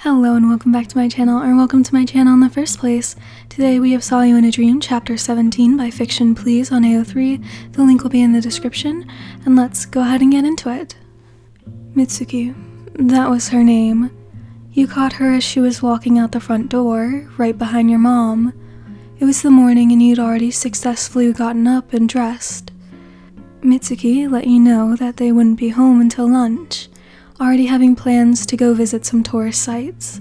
Hello and welcome back to my channel, or welcome to my channel in the first place. Today we have Saw You in a Dream, Chapter 17 by Fiction Please on AO3. The link will be in the description, and let's go ahead and get into it. Mitsuki, that was her name. You caught her as she was walking out the front door, right behind your mom. It was the morning and you'd already successfully gotten up and dressed. Mitsuki let you know that they wouldn't be home until lunch, already having plans to go visit some tourist sites.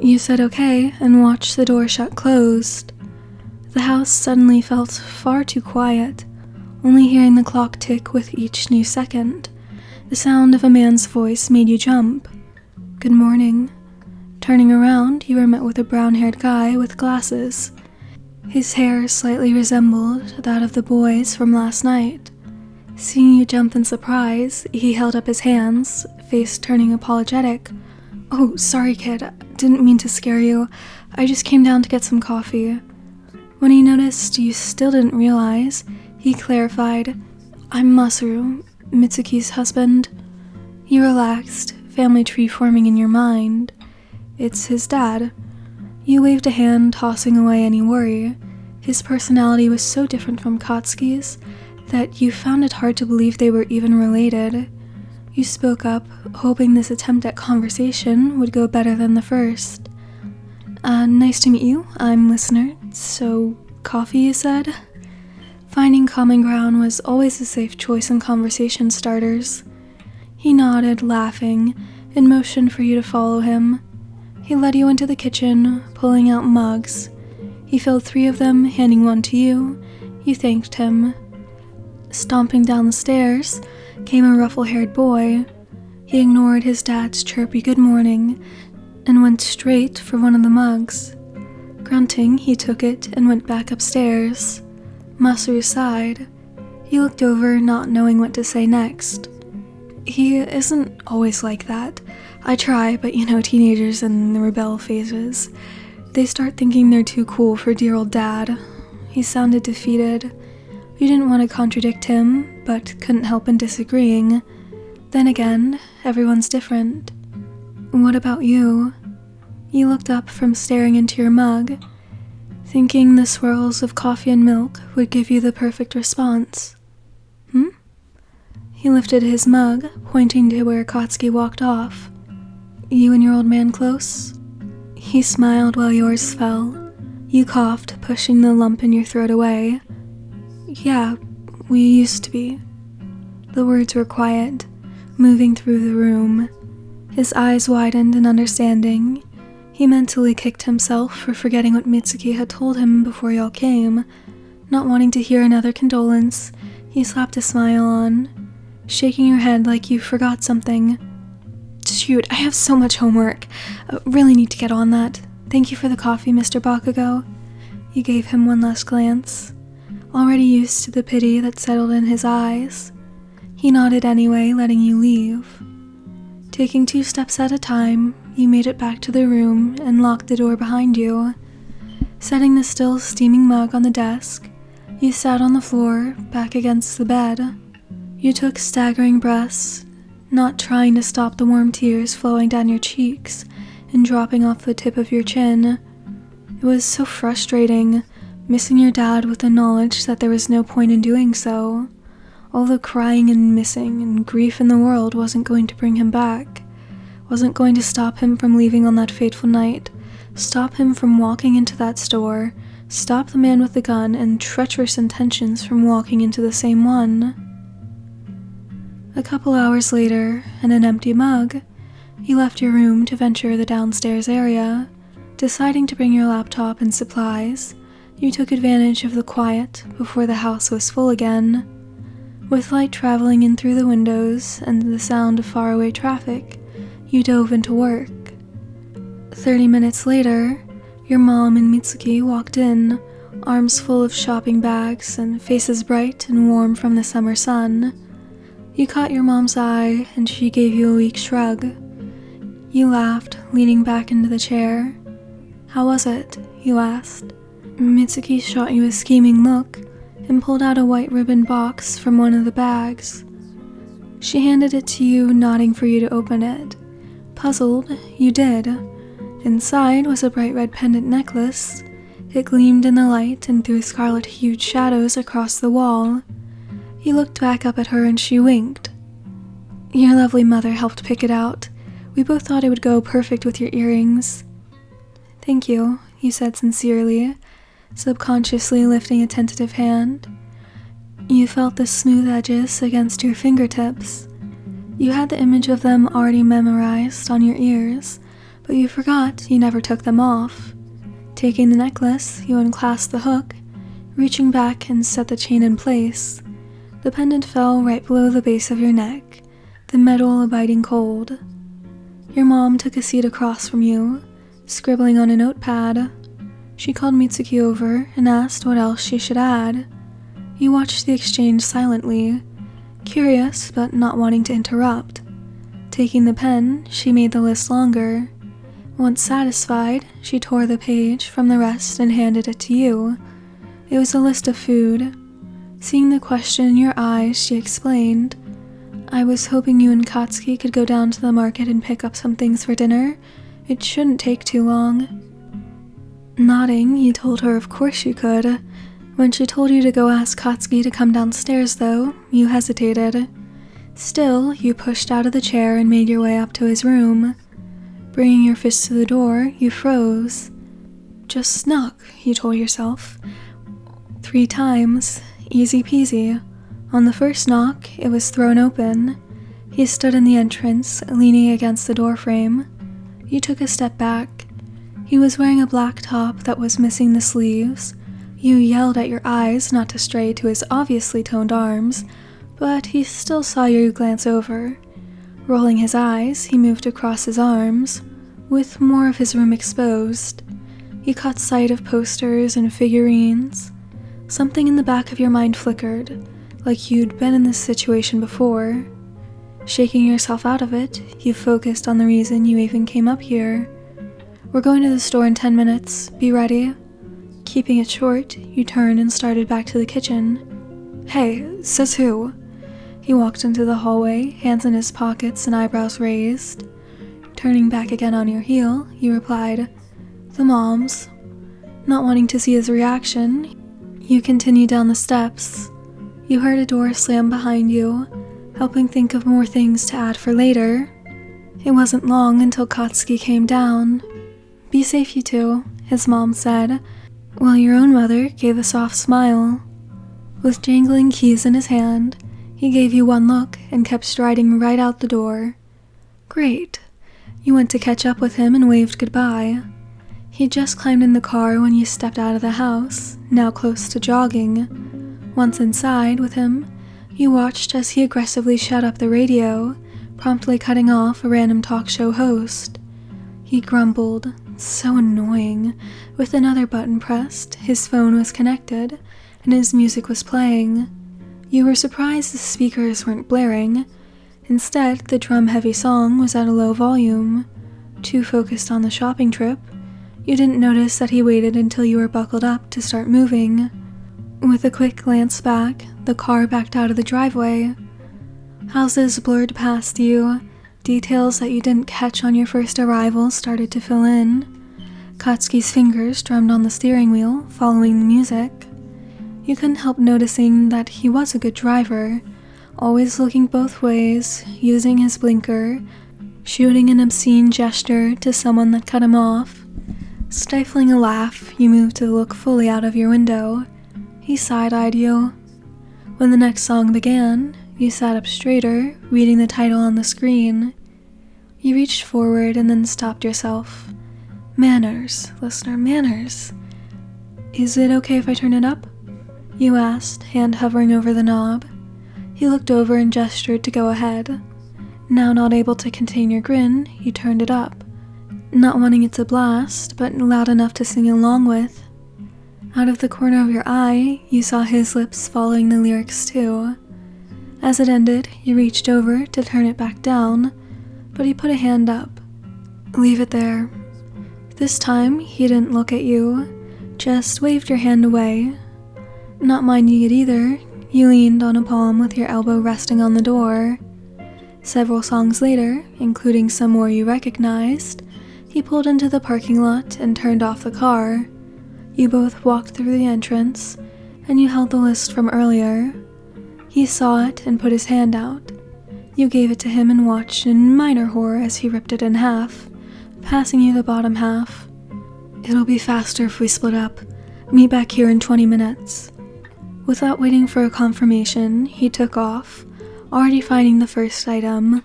You said okay and watched the door shut closed. The house suddenly felt far too quiet, only hearing the clock tick with each new second. The sound of a man's voice made you jump. Good morning. Turning around, you were met with a brown-haired guy with glasses. His hair slightly resembled that of the boys from last night. Seeing you jump in surprise, he held up his hands, face turning apologetic. "Oh, sorry kid, didn't mean to scare you. I just came down to get some coffee." When he noticed you still didn't realize, he clarified, "I'm Masaru, Mitsuki's husband." You relaxed, family tree forming in your mind. It's his dad. You waved a hand, tossing away any worry. His personality was so different from Katsuki's that you found it hard to believe they were even related. You spoke up, hoping this attempt at conversation would go better than the first. Nice to meet you. I'm listener. So, coffee, you said?" Finding common ground was always a safe choice in conversation starters. He nodded, laughing, and motioned for you to follow him. He led you into the kitchen, pulling out mugs. He filled 3 of them, handing one to you. You thanked him. Stomping down the stairs came a ruffle-haired boy. He ignored his dad's chirpy good morning and went straight for one of the mugs. Grunting, he took it and went back upstairs. Masaru sighed. He looked over, not knowing what to say next. "He isn't always like that. I try, but you know, teenagers in the rebel phases. They start thinking they're too cool for dear old dad." He sounded defeated. You didn't want to contradict him, but couldn't help in disagreeing. Then again, everyone's different. "What about you?" You looked up from staring into your mug, thinking the swirls of coffee and milk would give you the perfect response. He lifted his mug, pointing to where Katsuki walked off. "You and your old man close?" He smiled while yours fell. You coughed, pushing the lump in your throat away. "Yeah, we used to be." The words were quiet, moving through the room. His eyes widened in understanding. He mentally kicked himself for forgetting what Mitsuki had told him before y'all came. Not wanting to hear another condolence, he slapped a smile on, shaking your head like you forgot something. "Shoot, I have so much homework. Really need to get on that. Thank you for the coffee, Mr. Bakugou." You gave him one last glance, already used to the pity that settled in his eyes. He nodded anyway, letting you leave. Taking 2 steps at a time, you made it back to the room and locked the door behind you. Setting the still steaming mug on the desk, you sat on the floor, back against the bed. You took staggering breaths, not trying to stop the warm tears flowing down your cheeks and dropping off the tip of your chin. It was so frustrating, missing your dad with the knowledge that there was no point in doing so. All the crying and missing and grief in the world wasn't going to bring him back, wasn't going to stop him from leaving on that fateful night, stop him from walking into that store, stop the man with the gun and treacherous intentions from walking into the same one. A couple hours later, in an empty mug, you left your room to venture the downstairs area. Deciding to bring your laptop and supplies, you took advantage of the quiet before the house was full again. With light traveling in through the windows and the sound of faraway traffic, you dove into work. 30 minutes later, your mom and Mitsuki walked in, arms full of shopping bags and faces bright and warm from the summer sun. You caught your mom's eye and she gave you a weak shrug. You laughed, leaning back into the chair. "How was it?" you asked. Mitsuki shot you a scheming look and pulled out a white ribbon box from one of the bags. She handed it to you, nodding for you to open it. Puzzled, you did. Inside was a bright red pendant necklace. It gleamed in the light and threw scarlet hued shadows across the wall. You looked back up at her and she winked. Your lovely mother helped pick it out. We both thought it would go perfect with your earrings. Thank you, you said sincerely, subconsciously lifting a tentative hand. You felt the smooth edges against your fingertips. You had the image of them already memorized on your ears, but you forgot you never took them off. Taking the necklace, you unclasped the hook, reaching back and set the chain in place. The pendant fell right below the base of your neck, the metal a biting cold. Your mom took a seat across from you, scribbling on a notepad. She called Mitsuki over and asked what else she should add. You watched the exchange silently, curious but not wanting to interrupt. Taking the pen, she made the list longer. Once satisfied, she tore the page from the rest and handed it to you. It was a list of food. Seeing the question in your eyes, she explained, I was hoping you and Katsuki could go down to the market and pick up some things for dinner. It shouldn't take too long. Nodding, you told her of course you could. When she told you to go ask Katsuki to come downstairs, though, you hesitated. Still, you pushed out of the chair and made your way up to his room. Bringing your fist to the door, you froze. Just knock, you told yourself. 3 times, easy peasy. On the first knock, it was thrown open. He stood in the entrance, leaning against the doorframe. You took a step back. He was wearing a black top that was missing the sleeves. You yelled at your eyes not to stray to his obviously toned arms, but he still saw you glance over. Rolling his eyes, he moved across his arms, with more of his room exposed. He caught sight of posters and figurines. Something in the back of your mind flickered, like you'd been in this situation before. Shaking yourself out of it, you focused on the reason you even came up here. We're going to the store in 10 minutes. Be ready. Keeping it short, you turned and started back to the kitchen. Hey, says who? He walked into the hallway, hands in his pockets and eyebrows raised. Turning back again on your heel, you replied, The moms. Not wanting to see his reaction, you continued down the steps. You heard a door slam behind you, helping think of more things to add for later. It wasn't long until Katsuki came down. Be safe, you two, his mom said, while your own mother gave a soft smile. With jangling keys in his hand, he gave you one look and kept striding right out the door. Great. You went to catch up with him and waved goodbye. He just climbed in the car when you stepped out of the house, now close to jogging. Once inside with him, you watched as he aggressively shut up the radio, promptly cutting off a random talk show host. He grumbled, so annoying. With another button pressed, his phone was connected, and his music was playing. You were surprised the speakers weren't blaring. Instead, the drum-heavy song was at a low volume. Too focused on the shopping trip, you didn't notice that he waited until you were buckled up to start moving. With a quick glance back, the car backed out of the driveway. Houses blurred past you. Details that you didn't catch on your first arrival started to fill in. Katsuki's fingers drummed on the steering wheel, following the music. You couldn't help noticing that he was a good driver, always looking both ways, using his blinker, shooting an obscene gesture to someone that cut him off. Stifling a laugh, you moved to look fully out of your window. He side-eyed you. When the next song began, you sat up straighter, reading the title on the screen. You reached forward and then stopped yourself. Manners, listener, manners. Is it okay if I turn it up? You asked, hand hovering over the knob. He looked over and gestured to go ahead. Now not able to contain your grin, you turned it up. Not wanting it to blast, but loud enough to sing along with. Out of the corner of your eye, you saw his lips following the lyrics too. As it ended, you reached over to turn it back down, but he put a hand up. Leave it there. This time, he didn't look at you, just waved your hand away. Not minding it either, you leaned on a palm with your elbow resting on the door. Several songs later, including some more you recognized, he pulled into the parking lot and turned off the car. You both walked through the entrance, and you held the list from earlier. He saw it and put his hand out. You gave it to him and watched in minor horror as he ripped it in half, passing you the bottom half. "It'll be faster if we split up. Meet back here in 20 minutes. Without waiting for a confirmation, he took off, already finding the first item.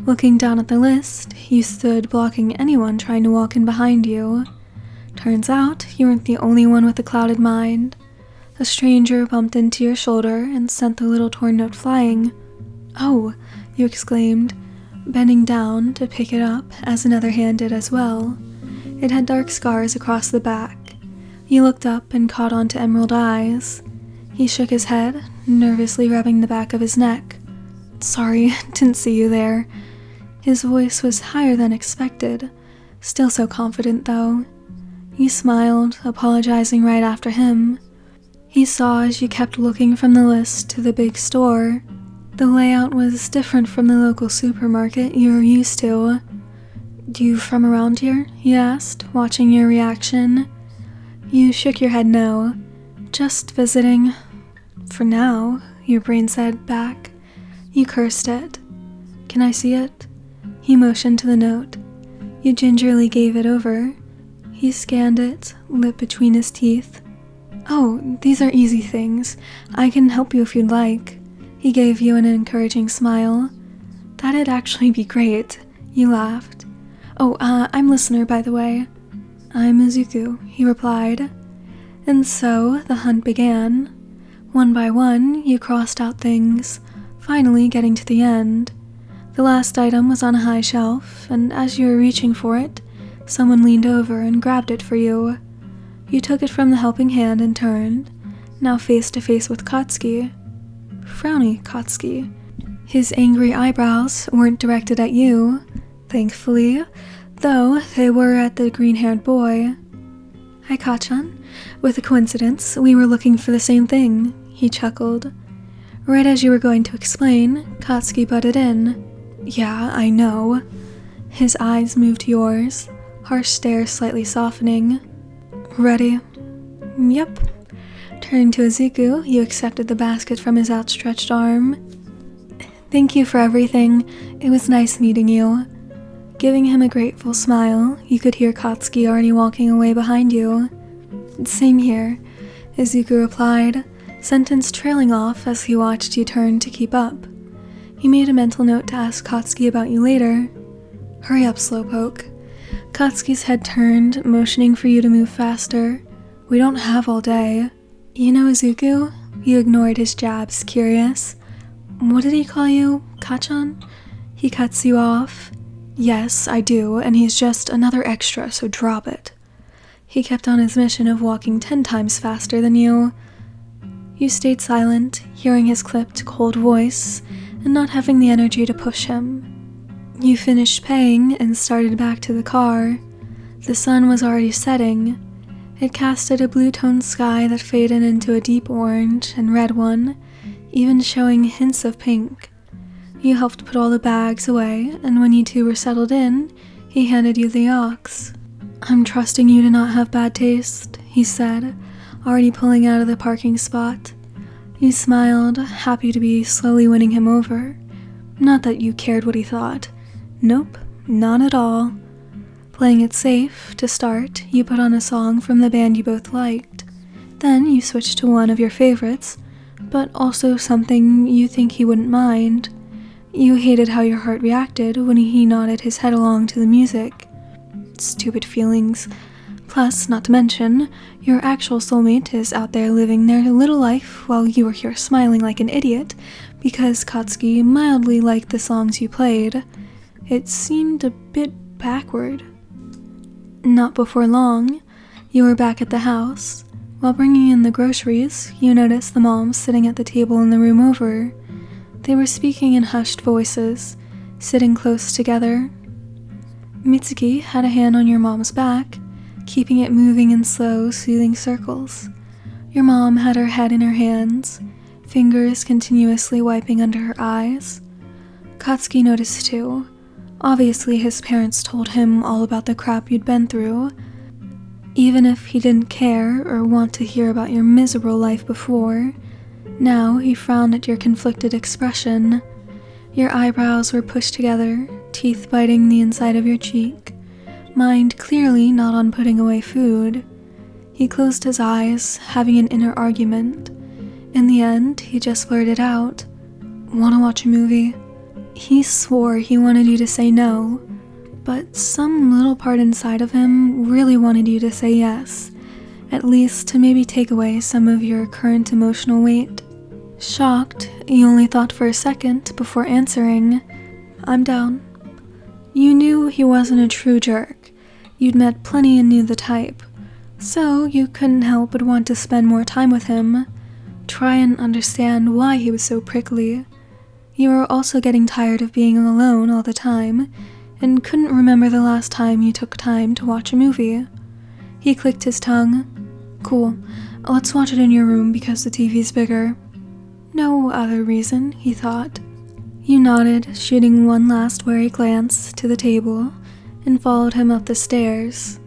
Looking down at the list, you stood blocking anyone trying to walk in behind you. Turns out, you weren't the only one with a clouded mind. A stranger bumped into your shoulder and sent the little torn note flying. "Oh," you exclaimed, bending down to pick it up as another hand did as well. It had dark scars across the back. You looked up and caught onto emerald eyes. He shook his head, nervously rubbing the back of his neck. "Sorry, didn't see you there." His voice was higher than expected, still so confident though. You smiled, apologizing right after him. He saw as you kept looking from the list to the big store. The layout was different from the local supermarket you were used to. "You from around here?" he asked, watching your reaction. You shook your head no. "Just visiting." "For now," your brain said back. You cursed it. "Can I see it?" He motioned to the note. You gingerly gave it over. He scanned it, lip between his teeth. "Oh, these are easy things. I can help you if you'd like." He gave you an encouraging smile. "That'd actually be great." You laughed. "Oh, I'm listener, by the way." "I'm Izuku," he replied. And so the hunt began. One by one, you crossed out things, finally getting to the end. The last item was on a high shelf, and as you were reaching for it, someone leaned over and grabbed it for you. You took it from the helping hand and turned, now face to face with Katsuki. Frowny Katsuki. His angry eyebrows weren't directed at you, thankfully, though they were at the green-haired boy. "Hi, Kachan. With a coincidence, we were looking for the same thing," he chuckled. Right as you were going to explain, Katsuki butted in. "Yeah, I know." His eyes moved to yours, harsh stare slightly softening. "Ready?" "Yep." Turning to Izuku, you accepted the basket from his outstretched arm. "Thank you for everything. It was nice meeting you." Giving him a grateful smile, you could hear Katsuki already walking away behind you. "Same here," Izuku replied, sentence trailing off as he watched you turn to keep up. He made a mental note to ask Katsuki about you later. "Hurry up, Slowpoke." Katsuki's head turned, motioning for you to move faster. "We don't have all day." "You know Izuku?" You ignored his jabs, curious. "What did he call you? Kachan?" He cuts you off. "Yes, I do, and he's just another extra, so drop it." He kept on his mission of walking 10 times faster than you. You stayed silent, hearing his clipped, cold voice, and not having the energy to push him. You finished paying and started back to the car. The sun was already setting. It casted a blue-toned sky that faded into a deep orange and red one, even showing hints of pink. You helped put all the bags away, and when you two were settled in, he handed you the ox. "I'm trusting you to not have bad taste," he said, already pulling out of the parking spot. You smiled, happy to be slowly winning him over. Not that you cared what he thought. Nope, not at all. Playing it safe, to start, you put on a song from the band you both liked. Then you switched to one of your favorites, but also something you think he wouldn't mind. You hated how your heart reacted when he nodded his head along to the music. Stupid feelings. Plus, not to mention, your actual soulmate is out there living their little life while you were here smiling like an idiot because Katsuki mildly liked the songs you played. It seemed a bit backward. Not before long, you were back at the house. While bringing in the groceries, you noticed the moms sitting at the table in the room over. They were speaking in hushed voices, sitting close together. Mitsuki had a hand on your mom's back, keeping it moving in slow, soothing circles. Your mom had her head in her hands, fingers continuously wiping under her eyes. Katsuki noticed too. Obviously, his parents told him all about the crap you'd been through. Even if he didn't care or want to hear about your miserable life before, now he frowned at your conflicted expression. Your eyebrows were pushed together, teeth biting the inside of your cheek, mind clearly not on putting away food. He closed his eyes, having an inner argument. In the end, he just blurted out, "Wanna watch a movie?" He swore he wanted you to say no, but some little part inside of him really wanted you to say yes, at least to maybe take away some of your current emotional weight. Shocked, you only thought for a second before answering, "I'm down." You knew he wasn't a true jerk. You'd met plenty and knew the type, so you couldn't help but want to spend more time with him, try and understand why he was so prickly. You were also getting tired of being alone all the time, and couldn't remember the last time you took time to watch a movie. He clicked his tongue. "Cool, let's watch it in your room because the TV's bigger." No other reason, he thought. You nodded, shooting one last wary glance to the table, and followed him up the stairs.